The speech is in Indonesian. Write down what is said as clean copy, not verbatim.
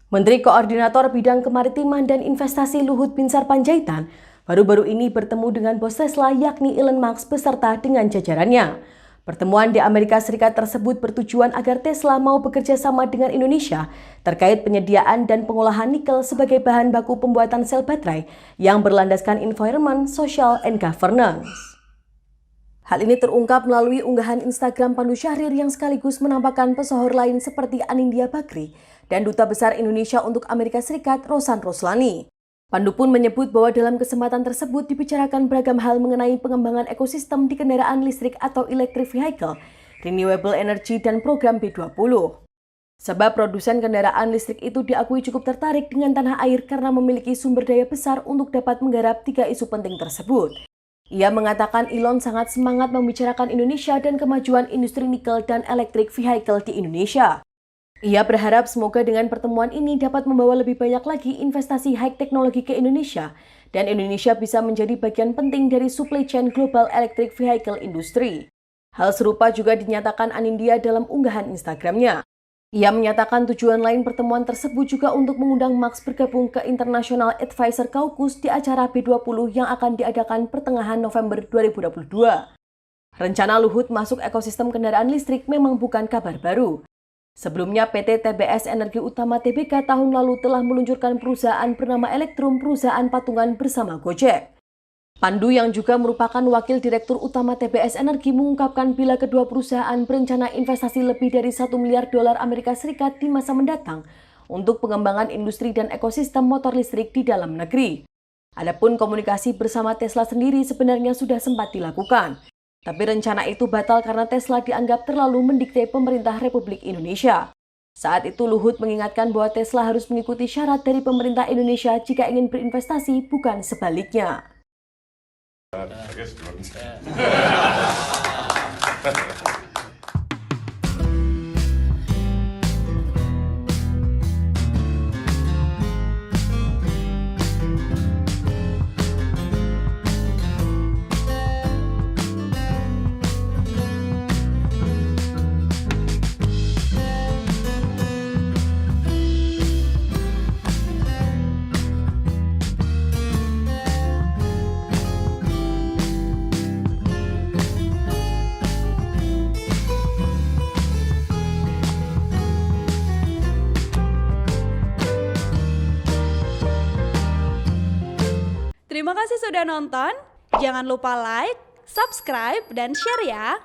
Menteri Koordinator Bidang Kemaritiman dan Investasi Luhut Binsar Panjaitan baru-baru ini bertemu dengan bos Tesla yakni Elon Musk beserta dengan jajarannya. Pertemuan di Amerika Serikat tersebut bertujuan agar Tesla mau bekerja sama dengan Indonesia terkait penyediaan dan pengolahan nikel sebagai bahan baku pembuatan sel baterai yang berlandaskan environment, social, and governance. Hal ini terungkap melalui unggahan Instagram Pandu Syahrir yang sekaligus menampakkan pesohor lain seperti Anindya Bakri dan Duta Besar Indonesia untuk Amerika Serikat Rosan Roslani. Pandu pun menyebut bahwa dalam kesempatan tersebut dibicarakan beragam hal mengenai pengembangan ekosistem di kendaraan listrik atau electric vehicle, renewable energy, dan program B20. Sebab produsen kendaraan listrik itu diakui cukup tertarik dengan tanah air karena memiliki sumber daya besar untuk dapat menggarap 3 isu penting tersebut. Ia mengatakan Elon sangat semangat membicarakan Indonesia dan kemajuan industri nikel dan electric vehicle di Indonesia. Ia berharap semoga dengan pertemuan ini dapat membawa lebih banyak lagi investasi high teknologi ke Indonesia dan Indonesia bisa menjadi bagian penting dari supply chain global electric vehicle industry. Hal serupa juga dinyatakan Anindya dalam unggahan Instagramnya. Ia menyatakan tujuan lain pertemuan tersebut juga untuk mengundang Musk bergabung ke International Advisor Caucus di acara B20 yang akan diadakan pertengahan November 2022. Rencana Luhut masuk ekosistem kendaraan listrik memang bukan kabar baru. Sebelumnya PT TBS Energi Utama Tbk tahun lalu telah meluncurkan perusahaan bernama Elektrum, perusahaan patungan bersama Gojek. Pandu yang juga merupakan Wakil Direktur Utama TBS Energi mengungkapkan bila kedua perusahaan berencana investasi lebih dari $1 miliar Amerika Serikat di masa mendatang untuk pengembangan industri dan ekosistem motor listrik di dalam negeri. Adapun komunikasi bersama Tesla sendiri sebenarnya sudah sempat dilakukan. Tapi rencana itu batal karena Tesla dianggap terlalu mendikte pemerintah Republik Indonesia. Saat itu Luhut mengingatkan bahwa Tesla harus mengikuti syarat dari pemerintah Indonesia jika ingin berinvestasi, bukan sebaliknya. Terima kasih sudah nonton. Jangan lupa like, subscribe, dan share ya.